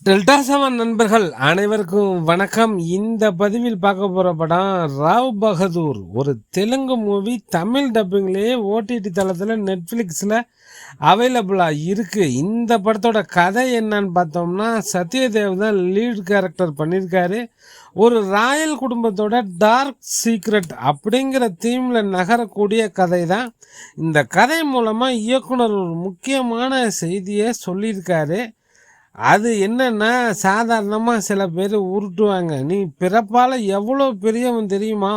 Delta seven நண்பர்கள் அனைவருக்கும் வணக்கம். இந்த பதிவில் பார்க்க போகிற படம் ராவ் பகதூர். ஒரு தெலுங்கு மூவி, தமிழ் டப்பிங்லேயே ஓடிடி தளத்தில் நெட்ஃப்ளிக்ஸில் அவைலபிளாக இருக்குது. இந்த படத்தோட கதை என்னன்னு பார்த்தோம்னா, சத்யதேவ் தான் லீட் கேரக்டர் பண்ணியிருக்காரு. ஒரு ராயல் குடும்பத்தோட டார்க் சீக்ரெட் அப்படிங்கிற தீமில் நகரக்கூடிய கதை தான். இந்த கதை மூலமாக இயக்குனர் ஒரு முக்கியமான செய்தியை சொல்லியிருக்காரு. அது என்னன்னா, சாதாரணமாக சில பேர் உருட்டுவாங்க. நீ பிறப்பால் எவ்வளோ பெரியவன் தெரியுமா?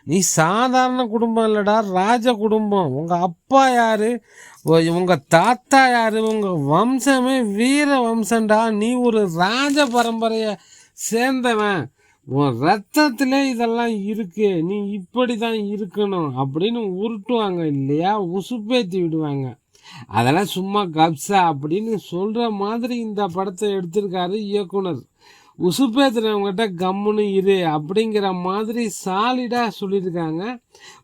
நீ சாதாரண குடும்பம் இல்லைடா, ராஜ குடும்பம். உங்கள் அப்பா யார், உங்கள் தாத்தா யார், உங்கள் வம்சமே வீர வம்சம்டா. நீ ஒரு ராஜ பரம்பரையை சேர்ந்தவன். உன் ரத்தத்திலே இதெல்லாம் இருக்கு, நீ இப்படி தான் இருக்கணும் அப்படின்னு உருட்டுவாங்க இல்லையா, உசுப்பேத்தி விடுவாங்க. அதெல்லாம் சும்மா கப்ஸா அப்படின்னு சொல்கிற மாதிரி இந்த படத்தை எடுத்திருக்காரு இயக்குனர். உசுப்பேத்துறவங்ககிட்ட கம்முன்னு இரு அப்படிங்கிற மாதிரி சாலிடாக சொல்லியிருக்காங்க.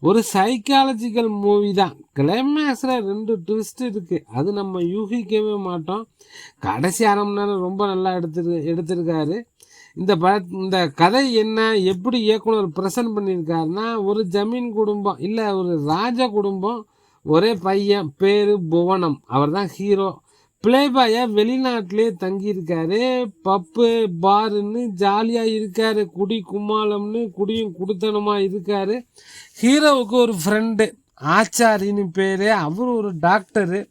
ஒரு சைக்காலஜிக்கல் மூவி தான். கிளைமேக்ஸில் 2 ட்விஸ்ட் இருக்குது, அது நம்ம யூகிக்கவே மாட்டோம். கடைசி அரை மணி நேரம் ரொம்ப நல்லா எடுத்திருக்காரு. இந்த கதை என்ன, எப்படி இயக்குனர் ப்ரெசன்ட் பண்ணியிருக்காருன்னா, ஒரு ஜமீன் குடும்பம் இல்லை, ஒரு ராஜ குடும்பம், ஒரே பையன், பேர் புவனம், அவர் தான் ஹீரோ. பிளேபாயை வெளிநாட்டிலே தங்கியிருக்காரு. பப்பு பாருன்னு ஜாலியாக இருக்காரு, குடி கும்மாளம்னு குடியும் குடுத்தனமாக இருக்காரு. ஹீரோவுக்கு ஒரு ஃப்ரெண்டு ஆச்சாரின்னு பேர், அவர் ஒரு டாக்டரு.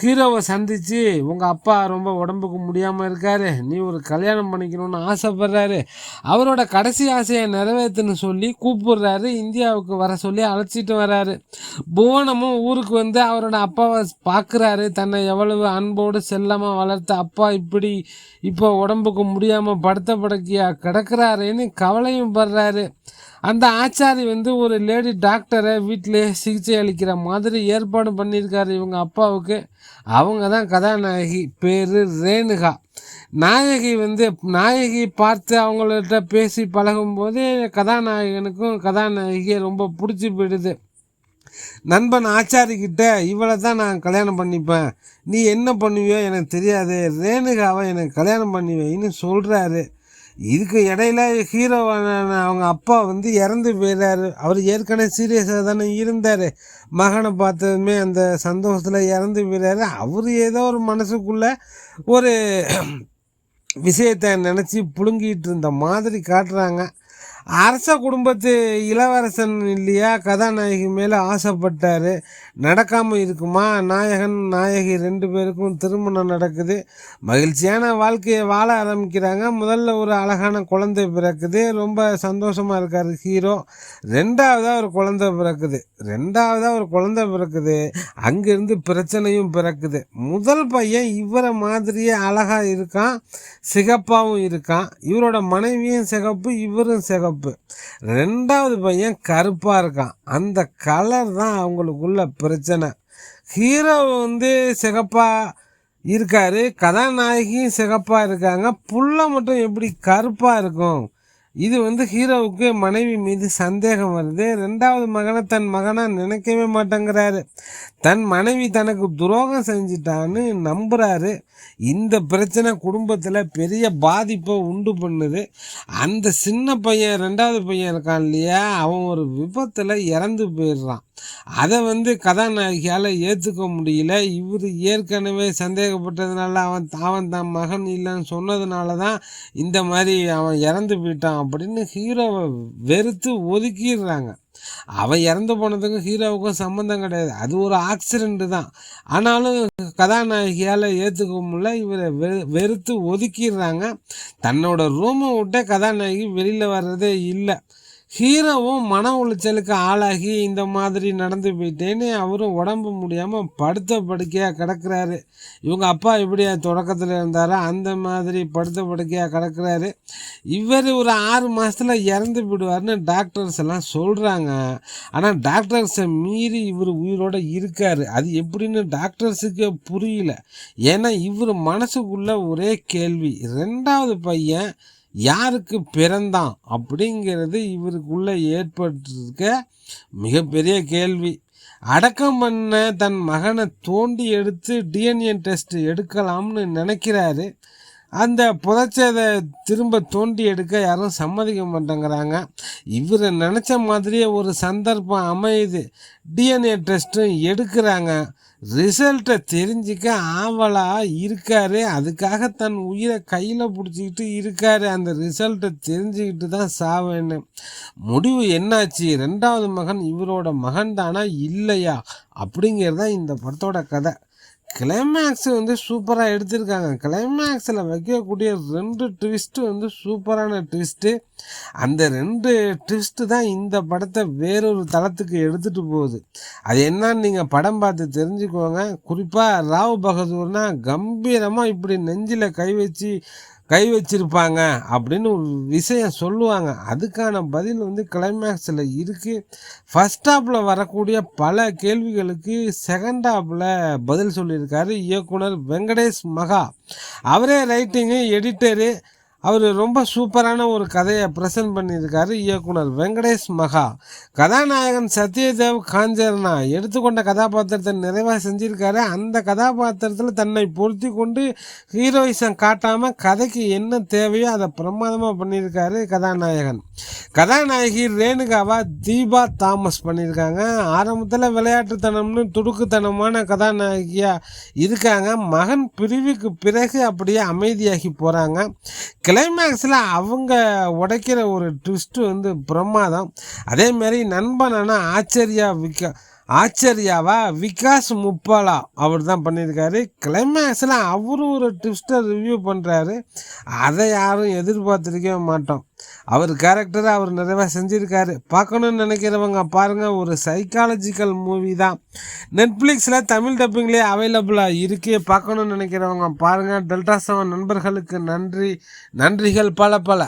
ஹீரோவை சந்தித்து, உங்கள் அப்பா ரொம்ப உடம்புக்கு முடியாமல் இருக்கார், நீ ஒரு கல்யாணம் பண்ணிக்கணும்னு ஆசைப்படுறாரு. அவரோட கடைசி ஆசையை நிறைவேற்றுன்னு சொல்லி கூப்பிடுறாரு. இந்தியாவுக்கு வர சொல்லி அழைச்சிட்டு வர்றாரு. புவனமும் ஊருக்கு வந்து அவரோட அப்பாவை பார்க்குறாரு. தன்னை எவ்வளவு அன்போடு செல்லமாக வளர்த்த அப்பா இப்போ உடம்புக்கு முடியாமல் படுத்த படுக்கையாக கிடக்கிறாருன்னு கவலையும் படுறாரு. அந்த ஆச்சாரி ஒரு லேடி டாக்டரை வீட்டிலே சிகிச்சை அளிக்கிற மாதிரி ஏற்பாடு பண்ணியிருக்காரு இவங்க அப்பாவுக்கு. அவங்க தான் கதாநாயகி, பேர் ரேணுகா. நாயகி பார்த்து அவங்கள்ட்ட பேசி பழகும்போது கதாநாயகனுக்கும் கதாநாயகியை ரொம்ப பிடிச்சி போயிடுது. நண்பன் ஆச்சாரிக்கிட்ட, இவளை தான் நான் கல்யாணம் பண்ணிப்பேன், நீ என்ன பண்ணுவியோ எனக்கு தெரியாது, ரேணுகாவை எனக்கு கல்யாணம் பண்ணுவேன்னு சொல்கிறாரு. இதுக்கு இடையில ஹீரோவான அவங்க அப்பா இறந்து போயிடுறாரு. அவர் ஏற்கனவே சீரியஸாக தானே இருந்தார். மகனை பார்த்ததுமே அந்த சந்தோஷத்தில் இறந்து போயிடுறாரு. அவர் ஏதோ ஒரு மனசுக்குள்ளே ஒரு விஷயத்தை நினச்சி புழுங்கிட்டு இருந்த மாதிரி காட்டுறாங்க. அரச குடும்பத்து இளவரசன் இல்லையா, கதாநாயகி மேலே ஆசைப்பட்டார். நடக்காமல் இருக்குமா? நாயகி 2 பேருக்கும் திருமணம் நடக்குது. மகிழ்ச்சியான வாழ்க்கையை வாழ ஆரம்பிக்கிறாங்க. முதல்ல ஒரு அழகான குழந்தை பிறக்குது. ரொம்ப சந்தோஷமாக இருக்கார் ஹீரோ. ரெண்டாவதாக ஒரு குழந்தை பிறக்குது. அங்கேருந்து பிரச்சனையும் பிறக்குது. முதல் பையன் இவரை மாதிரியே அழகாக இருக்கான், சிகப்பாகவும் இருக்கான். இவரோட மனைவியும் சிகப்பு, இவரும் சிகப்பு. ரெண்டாவது பையன் கருப்பாக இருக்கான். அந்த கலர் தான் அவங்களுக்குள்ள பிரச்சனை. ஹீரோ சிகப்பாக இருக்காரு, கதாநாயகியும் சிகப்பாக இருக்காங்க. புள்ள மட்டும் எப்படி கருப்பாக இருக்கும்? இது ஹீரோவுக்கு மனைவி மீது சந்தேகம் வருது. ரெண்டாவது மகனை தன் மகனாக நினைக்கவே மாட்டேங்கிறாரு. தன் மனைவி தனக்கு துரோகம் செஞ்சிட்டான்னு நம்புகிறாரு. இந்த பிரச்சனை குடும்பத்தில் பெரிய பாதிப்பை உண்டு பண்ணுது. அந்த சின்ன பையன், ரெண்டாவது பையன் இருக்கான் இல்லையா, அவன் ஒரு விபத்தில் இறந்து போயிடுறான். அதை கதாநாயகியால் ஏற்றுக்க முடியல. இவர் ஏற்கனவே சந்தேகப்பட்டதுனால, அவன் தன் மகன் இல்லைன்னு சொன்னதுனால தான் இந்த மாதிரி அவன் இறந்து போயிட்டான் அப்படின்னு ஹீரோவை வெறுத்து ஒதுக்கிடுறாங்க. அவன் இறந்து போனதுக்கும் ஹீரோவுக்கும் சம்மந்தம் கிடையாது, அது ஒரு ஆக்சிடெண்ட்டு தான். ஆனாலும் கதாநாயகியால் ஏற்றுக்க முடியல, இவரை வெறுத்து ஒதுக்கிடுறாங்க. தன்னோட ரூமை விட்டே கதாநாயகி வெளியில் வர்றதே இல்லை. ஹீரோவும் மன உளைச்சலுக்கு ஆளாகி இந்த மாதிரி நடந்து போயிட்டேன்னு அவரும் உடம்பு முடியாமல் படுத்த படுக்கையாக கிடக்கிறாரு. இவங்க அப்பா எப்படி தொடக்கத்தில் இருந்தாரோ அந்த மாதிரி படுத்த படுக்கையாக கிடக்கிறாரு. இவர் ஒரு 6 மாதத்தில் இறந்து போயிடுவார்னு டாக்டர்ஸ் எல்லாம் சொல்கிறாங்க. ஆனால் டாக்டர்ஸை மீறி இவர் உயிரோடு இருக்கார். அது எப்படின்னு டாக்டர்ஸுக்கு புரியல. ஏன்னா இவர் மனசுக்குள்ள ஒரே கேள்வி, ரெண்டாவது பையன் யாருக்கு பிறந்தான் அப்படிங்கிறது இவருக்குள்ளே ஏற்பட்டிருக்க மிகப்பெரிய கேள்வி. அடக்கம் பண்ண தன் மகனை தோண்டி எடுத்து டிஎன்ஏ டெஸ்ட் எடுக்கலாம்னு நினைக்கிறாரு. அந்த புதைச்சதை திரும்ப தோண்டி எடுக்க யாரும் சம்மதிக்க மாட்டேங்கிறாங்க. இவர் நினச்ச மாதிரியே ஒரு சந்தர்ப்பம் அமையுது. டிஎன்ஏ டெஸ்ட்டும் எடுக்கிறாங்க. ரிசல்ட்டை தெரிஞ்சிக்க ஆவலாக இருக்காரு. அதுக்காக தன் உயிரை கையில் பிடிச்சிக்கிட்டு இருக்காரு. அந்த ரிசல்ட்டை தெரிஞ்சுக்கிட்டு தான் சாவேன்னு. முடிவு என்னாச்சு? 2வது மகன் இவரோட மகன் தானா இல்லையா அப்படிங்கிறது தான் இந்த படத்தோட கதை. கிளைமேக்ஸ் சூப்பராக எடுத்திருக்காங்க. கிளைமேக்ஸில் வைக்கக்கூடிய 2 ட்விஸ்ட்டு சூப்பரான ட்விஸ்ட்டு. அந்த 2 ட்விஸ்ட்டு தான் இந்த படத்தை வேறொரு தளத்துக்கு எடுத்துகிட்டு போகுது. அது என்னன்னு நீங்கள் படம் பார்த்து தெரிஞ்சுக்கோங்க. குறிப்பாக ராவ் பகதூர்னா கம்பீரமாக இப்படி நெஞ்சில் கை வச்சிருப்பாங்க அப்படின்னு ஒரு விஷயம் சொல்லுவாங்க. அதுக்கான பதில் கிளைமேக்ஸில் இருக்குது. ஃபர்ஸ்ட் ஹாப்பில் வரக்கூடிய பல கேள்விகளுக்கு செகண்ட் ஹாப்பில் பதில் சொல்லியிருக்காரு இயக்குனர் வெங்கடேஷ் மகா. அவரே ரைட்டிங்கு, எடிட்டரு. அவர் ரொம்ப சூப்பரான ஒரு கதையை ப்ரெசென்ட் பண்ணியிருக்காரு இயக்குனர் வெங்கடேஷ் மகா. கதாநாயகன் சத்யதேவ் காஞ்சர்னா எடுத்துக்கொண்ட கதாபாத்திரத்தை நிறைவாக செஞ்சுருக்காரு. அந்த கதாபாத்திரத்தில் தன்னை பொருத்தி கொண்டு ஹீரோயிசம் காட்டாமல் கதைக்கு என்ன தேவையோ அதை பிரமாதமாக பண்ணியிருக்காரு கதாநாயகன். கதாநாயகி ரேணுகாவா தீபா தாமஸ் பண்ணியிருக்காங்க. ஆரம்பத்தில் விளையாட்டுத்தனம்னு துடுக்குத்தனமான கதாநாயகியாக இருக்காங்க. மகன் பிரிவுக்கு பிறகு அப்படியே அமைதியாகி போகிறாங்க. கிளைமேக்ஸில் அவங்க உடைக்கிற ஒரு ட்விஸ்ட்டு பிரமாதம். அதேமாரி நண்பனான ஆச்சரியாவா விகாஸ் முப்பாலா அவர் தான் பண்ணியிருக்காரு. கிளைமேக்ஸில் அவரும் ஒரு ட்விஸ்ட்டை ரிவ்யூ பண்ணுறாரு. அதை யாரும் எதிர்பார்த்துருக்கவே மாட்டோம். அவர் கேரக்டரை அவர் நிறைவாக செஞ்சுருக்காரு. பார்க்கணுன்னு நினைக்கிறவங்க பாருங்கள். ஒரு சைக்காலஜிக்கல் மூவி தான். நெட்ஃப்ளிக்ஸில் தமிழ் டப்பிங்லேயே அவைலபிளாக இருக்குது. பார்க்கணுன்னு நினைக்கிறவங்க பாருங்கள். டெல்டா 7 நண்பர்களுக்கு நன்றிகள் பல.